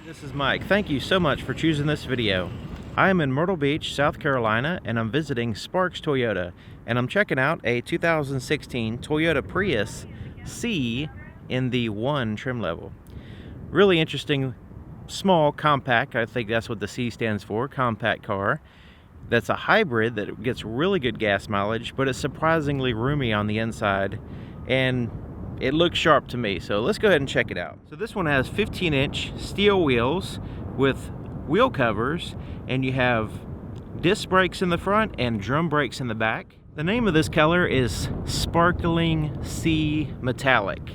This is Mike. Thank you so much for choosing this video. I am in Myrtle Beach, South Carolina, and I'm visiting Sparks Toyota, and I'm checking out a 2016 Toyota Prius C in the 1 trim level. Really interesting, small, compact, I think that's what the C stands for, compact car. That's a hybrid that gets really good gas mileage, but it's surprisingly roomy on the inside, and it looks sharp to me, so let's go ahead and check it out. So this one has 15-inch steel wheels with wheel covers, and you have disc brakes in the front and drum brakes in the back. The name of this color is Sparkling Sea Metallic.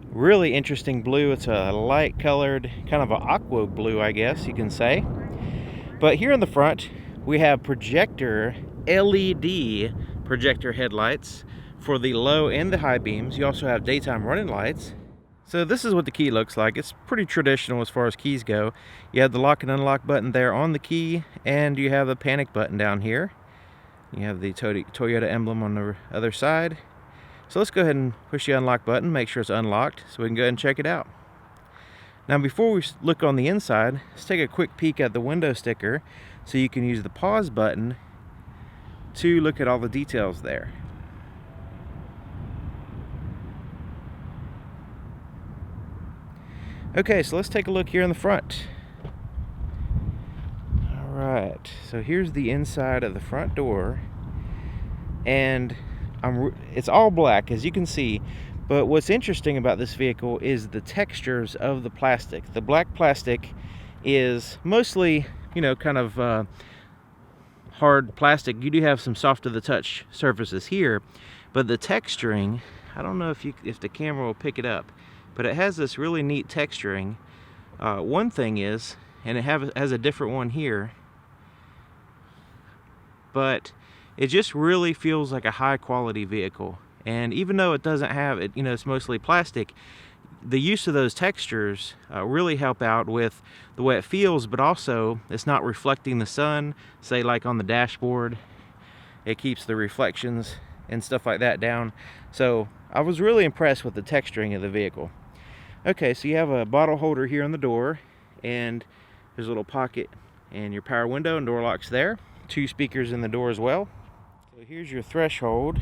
Really interesting blue. It's a light colored, kind of an aqua blue, I guess you can say. But here in the front, we have projector, LED projector headlights for the low and the high beams. You also have daytime running lights. So this is what the key looks like. It's pretty traditional as far as keys go. You have the lock and unlock button there on the key, and you have the panic button down here. You have the Toyota emblem on the other side. So let's go ahead and push the unlock button, make sure it's unlocked, so we can go ahead and check it out. Now before we look on the inside, let's take a quick peek at the window sticker, so you can use the pause button to look at all the details there. Okay, so let's take a look here in the front. Alright, so here's the inside of the front door, and it's all black, as you can see, but what's interesting about this vehicle is the textures of the plastic. The black plastic is mostly, you know, kind of hard plastic. You do have some soft to the touch surfaces here, but the texturing, I don't know if the camera will pick it up, but it has this really neat texturing. One thing is, and it has a different one here, but it just really feels like a high quality vehicle. And even though it doesn't have it, you know, it's mostly plastic, the use of those textures really help out with the way it feels, but also it's not reflecting the sun, say like on the dashboard. It keeps the reflections and stuff like that down. So I was really impressed with the texturing of the vehicle. Okay, so you have a bottle holder here on the door, and there's a little pocket and your power window and door locks there. 2 speakers in the door as well. So here's your threshold.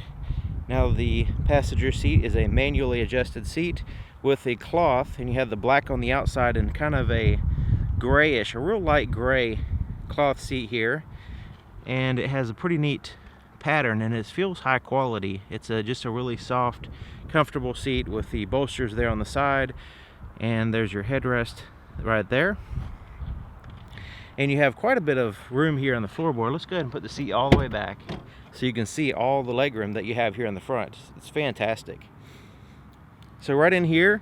Now the passenger seat is a manually adjusted seat with a cloth, and you have the black on the outside and kind of a grayish, a real light gray cloth seat here. And it has a pretty neat pattern, and it feels high quality. It's just a really soft, comfortable seat with the bolsters there on the side, and there's your headrest right there. And you have quite a bit of room here on the floorboard. Let's go ahead and put the seat all the way back so you can see all the legroom that you have here in the front. It's fantastic. So right in here,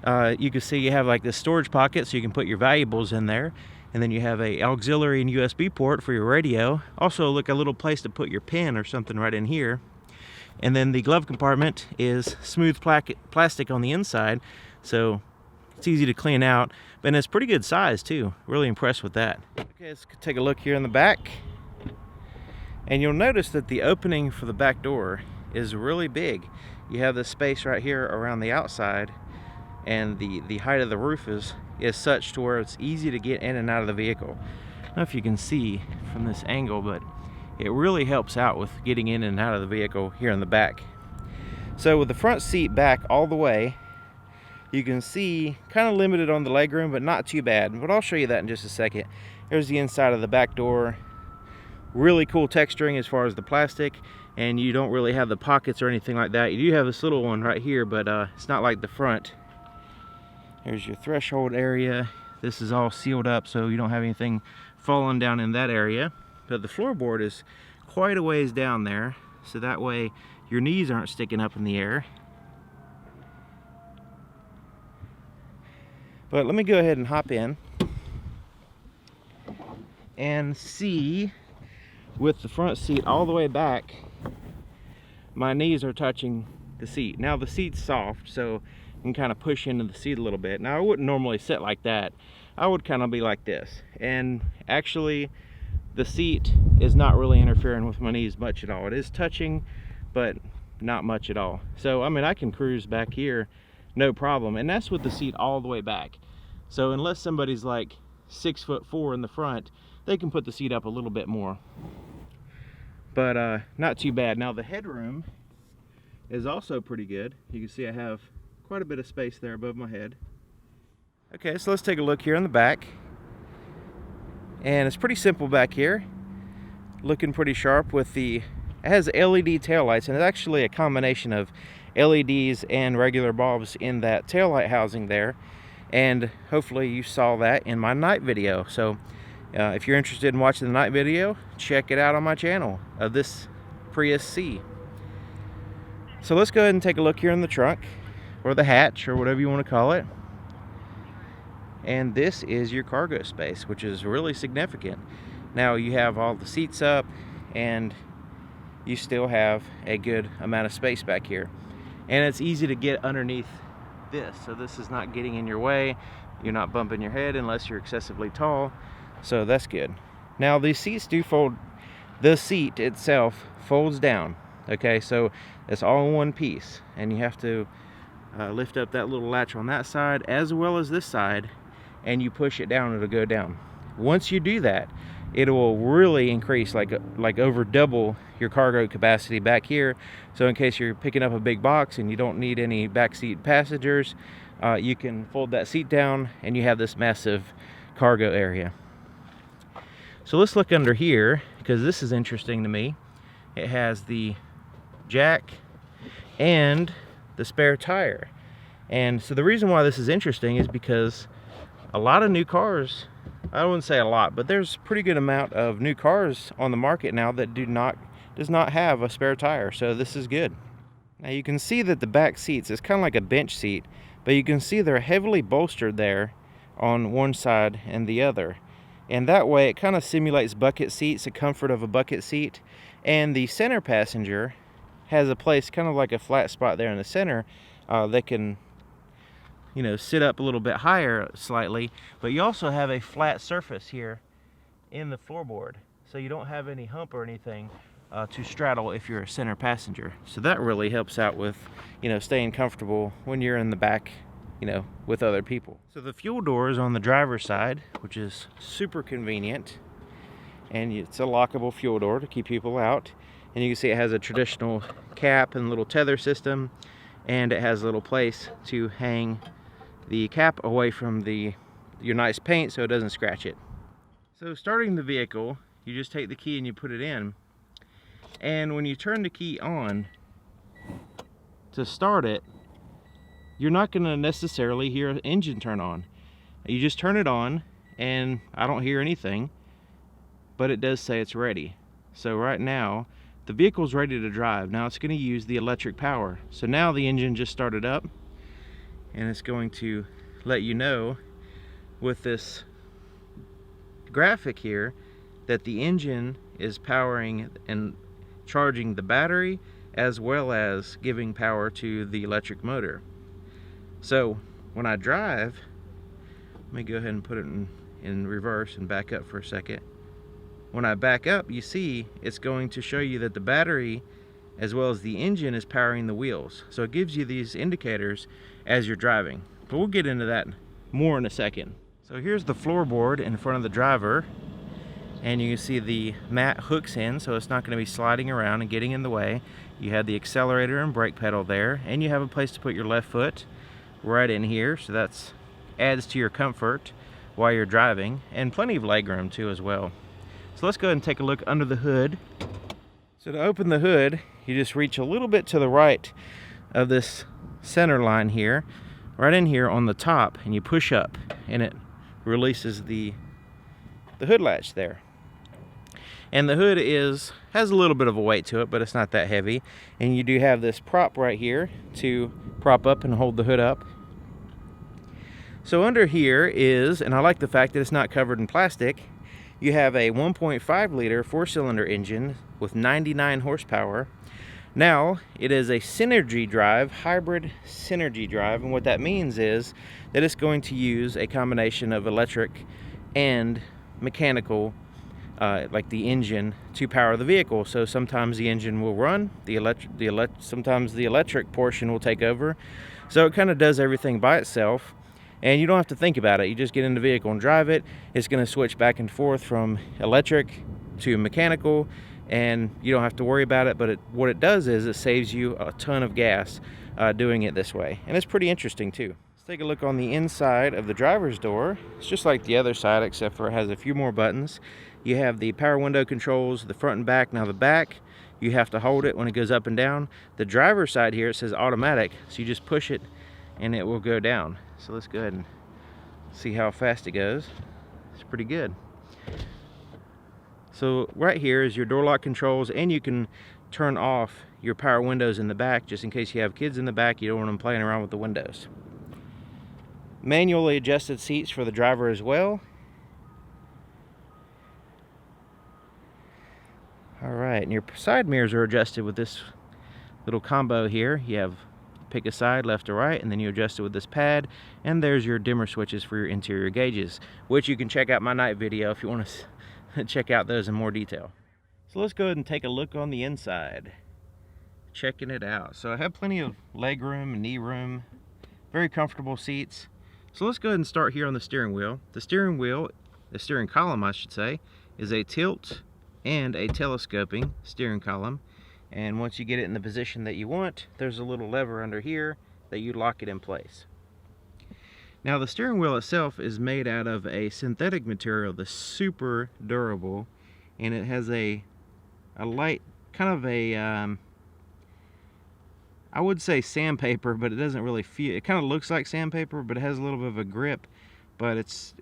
you can see you have like this storage pocket, so you can put your valuables in there. And then you have a auxiliary and USB port for your radio. Also, look, a little place to put your pen or something right in here. And then the glove compartment is smooth plastic on the inside, so it's easy to clean out. But it's pretty good size too. Really impressed with that. Okay, let's take a look here in the back. And you'll notice that the opening for the back door is really big. You have this space right here around the outside, and the height of the roof is such to where it's easy to get in and out of the vehicle. I don't know if you can see from this angle, but it really helps out with getting in and out of the vehicle here in the back. So with the front seat back all the way, you can see kind of limited on the legroom, but not too bad. But I'll show you that in just a second. There's the inside of the back door. Really cool texturing as far as the plastic, and you don't really have the pockets or anything like that. You do have this little one right here, but it's not like the front. There's your threshold area. This is all sealed up, so you don't have anything falling down in that area. But the floorboard is quite a ways down there, so that way your knees aren't sticking up in the air. But let me go ahead and hop in and see, with the front seat all the way back, my knees are touching the seat. Now the seat's soft, so you can kind of push into the seat a little bit. Now I wouldn't normally sit like that. I would kind of be like this. And actually the seat is not really interfering with my knees much at all. It is touching, but not much at all. So I mean, I can cruise back here no problem, and that's with the seat all the way back. So unless somebody's like 6'4" in the front, they can put the seat up a little bit more. But not too bad. Now the headroom is also pretty good. You can see I have quite a bit of space there above my head. Okay, so let's take a look here in the back. And it's pretty simple back here. Looking pretty sharp with it has LED taillights, and it's actually a combination of LEDs and regular bulbs in that taillight housing there. And hopefully you saw that in my night video. So if you're interested in watching the night video, check it out on my channel of this Prius C. So let's go ahead and take a look here in the trunk, or the hatch, or whatever you want to call it. And this is your cargo space, which is really significant. Now you have all the seats up, and you still have a good amount of space back here. And it's easy to get underneath this, so this is not getting in your way. You're not bumping your head unless you're excessively tall, so that's good. Now these seats do fold. The seat itself folds down, okay, so it's all in one piece, and you have to lift up that little latch on that side as well as this side, and you push it down, it'll go down. Once you do that, it will really increase, like over double your cargo capacity back here. So in case you're picking up a big box and you don't need any backseat passengers, you can fold that seat down and you have this massive cargo area. So let's look under here, because this is interesting to me. It has the jack and the spare tire. And so the reason why this is interesting is because a lot of new cars, I wouldn't say a lot, but there's a pretty good amount of new cars on the market now that does not have a spare tire, so this is good. Now you can see that the back seats is kind of like a bench seat, but you can see they're heavily bolstered there on one side and the other. And that way it kind of simulates bucket seats, the comfort of a bucket seat. And the center passenger has a place, kind of like a flat spot there in the center, that can, you know, sit up a little bit higher slightly, but you also have a flat surface here in the floorboard, so you don't have any hump or anything to straddle if you're a center passenger. So that really helps out with, you know, staying comfortable when you're in the back, you know, with other people. So the fuel door is on the driver's side, which is super convenient, and it's a lockable fuel door to keep people out. And you can see it has a traditional cap and little tether system, and it has a little place to hang the cap away from your nice paint so it doesn't scratch it. So starting the vehicle, you just take the key and you put it in, and when you turn the key on to start it, you're not going to necessarily hear an engine turn on. You just turn it on and I don't hear anything, but it does say it's ready. So right now the vehicle's ready to drive. Now it's going to use the electric power. So now the engine just started up, and it's going to let you know with this graphic here that the engine is powering and charging the battery as well as giving power to the electric motor. So when I drive, let me go ahead and put it in reverse and back up for a second. When I back up, you see it's going to show you that the battery as well as the engine is powering the wheels. So it gives you these indicators as you're driving. But we'll get into that more in a second. So here's the floorboard in front of the driver, and you can see the mat hooks in, so it's not going to be sliding around and getting in the way. You have the accelerator and brake pedal there, and you have a place to put your left foot right in here, so that adds to your comfort while you're driving, and plenty of legroom too as well. So let's go ahead and take a look under the hood. So to open the hood, you just reach a little bit to the right of this center line here, right in here on the top, and you push up, and it releases the hood latch there. And the hood has a little bit of a weight to it, but it's not that heavy. And you do have this prop right here to prop up and hold the hood up. So under here is, and I like the fact that it's not covered in plastic, you have a 1.5 liter 4-cylinder engine with 99 horsepower. Now, it is a synergy drive, hybrid synergy drive, and what that means is that it's going to use a combination of electric and mechanical, like the engine, to power the vehicle. So sometimes the engine will run, sometimes the electric portion will take over. So it kind of does everything by itself. And you don't have to think about it. You just get in the vehicle and drive it. It's going to switch back and forth from electric to mechanical, and you don't have to worry about it. But what it does is it saves you a ton of gas doing it this way. And it's pretty interesting too. Let's take a look on the inside of the driver's door. It's just like the other side, except for it has a few more buttons. You have the power window controls, the front and back. Now the back, you have to hold it when it goes up and down. The driver's side here, it says automatic, so you just push it and it will go down. So let's go ahead and see how fast it goes. It's pretty good. So right here is your door lock controls, and you can turn off your power windows in the back just in case you have kids in the back. You don't want them playing around with the windows. Manually adjusted seats for the driver as well. Alright, and your side mirrors are adjusted with this little combo here. You have pick a side, left or right, and then you adjust it with this pad, and there's your dimmer switches for your interior gauges, which you can check out my night video if you want to check out those in more detail. So let's go ahead and take a look on the inside. Checking it out. So I have plenty of leg room and knee room, very comfortable seats. So let's go ahead and start here on the steering wheel. The steering column I should say, is a tilt and a telescoping steering column. And once you get it in the position that you want, there's a little lever under here that you lock it in place. Now the steering wheel itself is made out of a synthetic material that's super durable, and it has a light, kind of a, I would say sandpaper, but it doesn't really feel, it kind of looks like sandpaper, but it has a little bit of a grip, but it's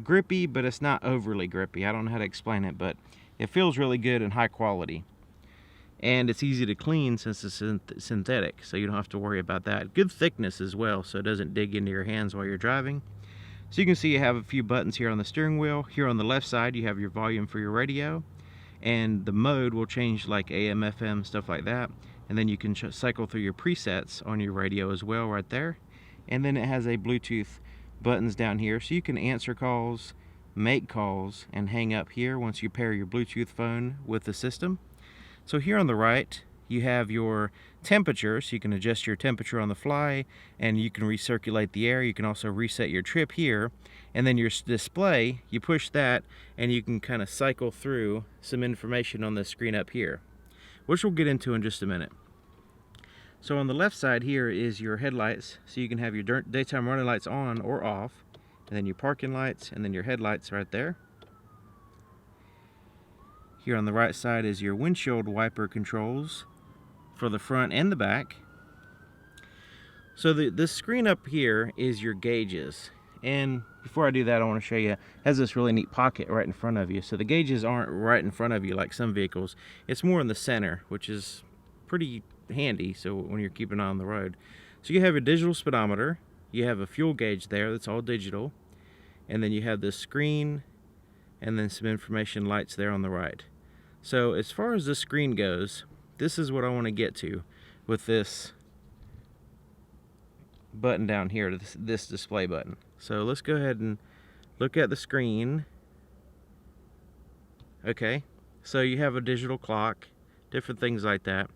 grippy, but it's not overly grippy. I don't know how to explain it, but it feels really good and high quality. And it's easy to clean since it's synthetic, so you don't have to worry about that. Good thickness as well, so it doesn't dig into your hands while you're driving. So you can see you have a few buttons here on the steering wheel. Here on the left side you have your volume for your radio, and the mode will change like AM, FM, stuff like that. And then you can cycle through your presets on your radio as well right there. And then it has a Bluetooth buttons down here, so you can answer calls, make calls, and hang up here once you pair your Bluetooth phone with the system. So here on the right you have your temperature, so you can adjust your temperature on the fly, and you can recirculate the air. You can also reset your trip here, and then your display, you push that and you can kind of cycle through some information on the screen up here, which we'll get into in just a minute. So on the left side here is your headlights, so you can have your daytime running lights on or off, and then your parking lights, and then your headlights right there. Here on the right side is your windshield wiper controls for the front and the back. So this screen up here is your gauges. And before I do that, I want to show you, it has this really neat pocket right in front of you. So the gauges aren't right in front of you like some vehicles. It's more in the center, which is pretty handy so when you're keeping an eye on the road. So you have your digital speedometer, you have a fuel gauge there that's all digital, and then you have this screen and then some information lights there on the right. So as far as this screen goes, this is what I want to get to with this button down here, this display button. So let's go ahead and look at the screen. Okay, so you have a digital clock, different things like that,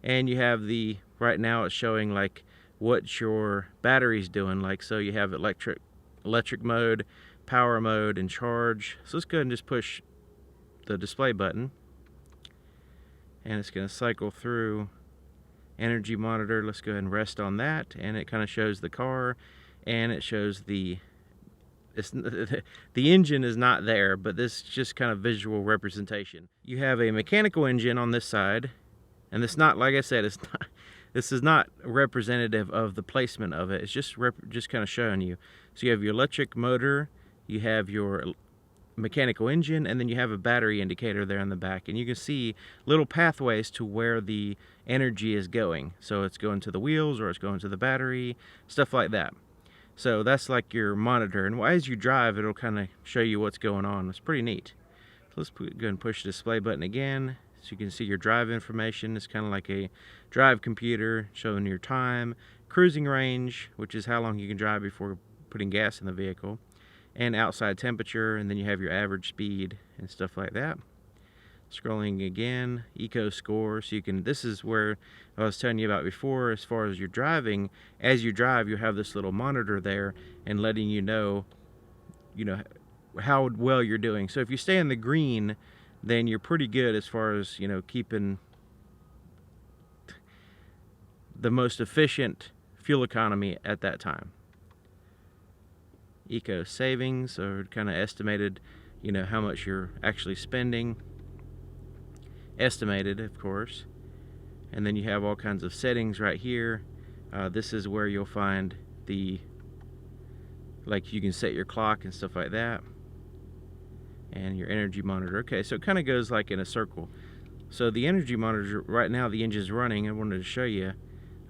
and you have the, right now it's showing like what your battery's doing, like, so you have electric mode, power mode, and charge. So let's go ahead and just push the display button, and it's going to cycle through energy monitor. Let's go ahead and rest on that, and it kind of shows the car, and it shows the engine is not there, but this is just kind of visual representation. You have a mechanical engine on this side, and it's not, like I said, it's not, this is not representative of the placement of it. It's just kind of showing you. So you have your electric motor, you have your mechanical engine, and then you have a battery indicator there in the back, and you can see little pathways to where the energy is going. So it's going to the wheels, or it's going to the battery, stuff like that. So that's like your monitor, and as you drive it'll kind of show you what's going on. It's pretty neat. So let's go ahead and push the display button again, so you can see your drive information. It's kind of like a drive computer showing your time, cruising range, which is how long you can drive before putting gas in the vehicle, and outside temperature, and then you have your average speed and stuff like that. Scrolling again, eco score. So you can, this is where I was telling you about before, as far as you're driving. As you drive, you have this little monitor there and letting you know how well you're doing. So if you stay in the green, then you're pretty good as far as, keeping the most efficient fuel economy at that time. Eco savings, or kind of estimated, how much you're actually spending. Estimated, of course. And then you have all kinds of settings right here. This is where you'll find the, like, you can set your clock and stuff like that, and your energy monitor. Okay, so it kind of goes like in a circle. So the energy monitor, right now the engine's running. I wanted to show you.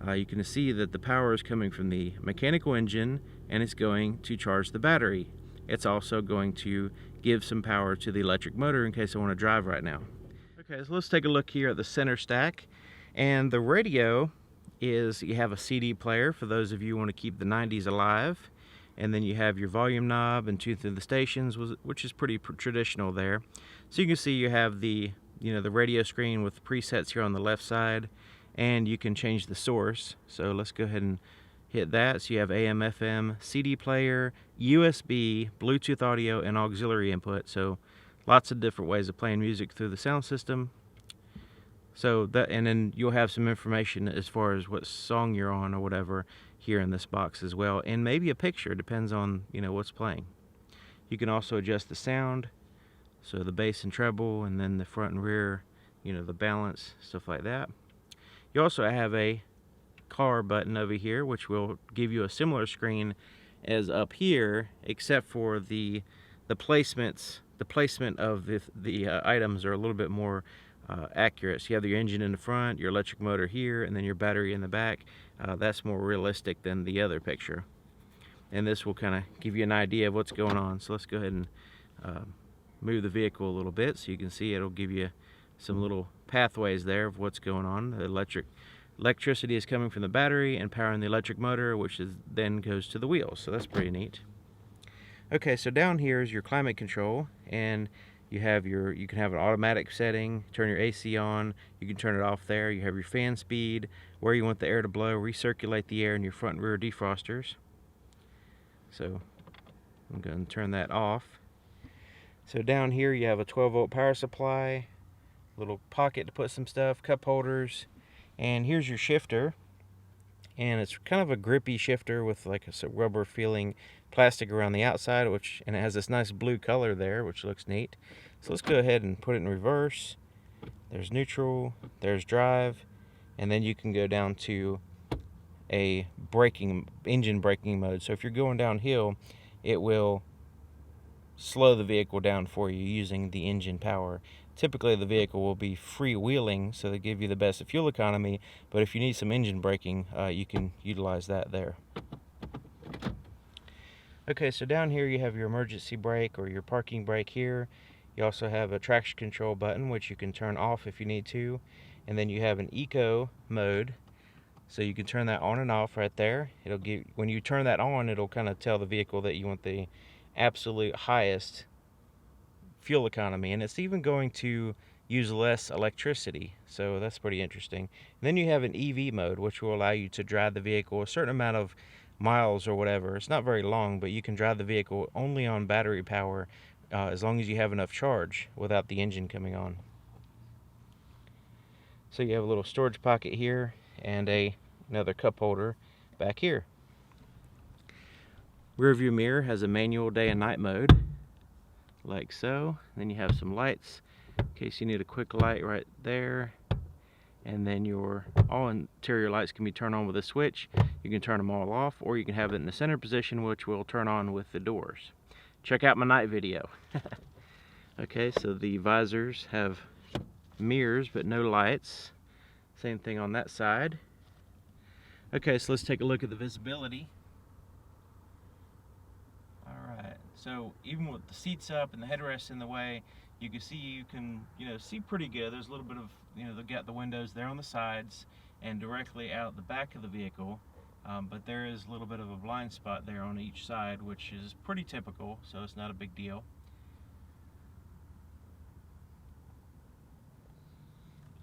You can see that the power is coming from the mechanical engine, and it's going to charge the battery. It's also going to give some power to the electric motor in case I want to drive right now. Okay, so let's take a look here at the center stack. And the radio is, you have a CD player for those of you who want to keep the 90s alive. And then you have your volume knob and tune through the stations, which is pretty traditional there. So you can see you have the, the radio screen with presets here on the left side, and you can change the source. So let's go ahead and hit that. So you have AM, FM, CD player, USB, Bluetooth audio, and auxiliary input. So lots of different ways of playing music through the sound system. So that, and then you'll have some information as far as what song you're on or whatever here in this box as well, and maybe a picture, depends on what's playing. You can also adjust the sound, so the bass and treble, and then the front and rear, the balance, stuff like that. You also have a car button over here, which will give you a similar screen as up here, except for the placements. The placement of the items are a little bit more accurate. So you have your engine in the front, your electric motor here, and then your battery in the back. That's more realistic than the other picture. And this will kind of give you an idea of what's going on. So let's go ahead and move the vehicle a little bit so you can see. It'll give you some little pathways there of what's going on. The electricity is coming from the battery and powering the electric motor, which then goes to the wheels. So that's pretty neat. Okay, so down here is your climate control, and you can have an automatic setting, turn your AC on, you can turn it off there. You have your fan speed, where you want the air to blow, recirculate the air in your front and rear defrosters. So I'm going to turn that off. So down here you have a 12-volt power supply, little pocket to put some stuff, cup holders, and here's your shifter. And it's kind of a grippy shifter with like a rubber feeling plastic around the outside, and it has this nice blue color there, which looks neat. So let's go ahead and put it in reverse. There's neutral, there's drive, and then you can go down to a engine braking mode. So if you're going downhill, it will slow the vehicle down for you using the engine power. Typically the vehicle will be freewheeling, so they give you the best fuel economy, but if you need some engine braking, you can utilize that there. Okay, so down here you have your emergency brake or your parking brake here. You also have a traction control button, which you can turn off if you need to, and then you have an eco mode, so you can turn that on and off right there. When you turn that on, it'll kind of tell the vehicle that you want the absolute highest fuel economy, and it's even going to use less electricity, so that's pretty interesting. And then you have an EV mode, which will allow you to drive the vehicle a certain amount of miles or whatever. It's not very long, but you can drive the vehicle only on battery power as long as you have enough charge without the engine coming on. So you have a little storage pocket here and another cup holder back here. Rear view mirror has a manual day and night mode, like so. Then you have some lights in case you need a quick light right there. And then all interior lights can be turned on with a switch. You can turn them all off, or you can have it in the center position, which will turn on with the doors. Check out my night video. Okay, so the visors have mirrors but no lights. Same thing on that side. Okay, so let's take a look at the visibility. Alright, so even with the seats up and the headrest in the way, you can see pretty good. There's a little bit of, they've got the windows there on the sides and directly out the back of the vehicle, but there is a little bit of a blind spot there on each side, which is pretty typical, so it's not a big deal.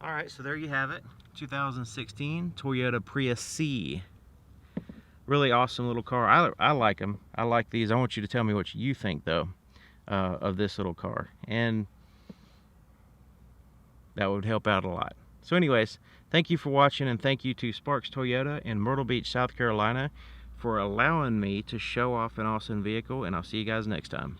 All right, so there you have it. 2016 Toyota Prius C. Really awesome little car. I like them. I like these. I want you to tell me what you think, though, of this little car. And that would help out a lot. So anyways, thank you for watching, and thank you to Sparks Toyota in Myrtle Beach, South Carolina, for allowing me to show off an awesome vehicle, and I'll see you guys next time.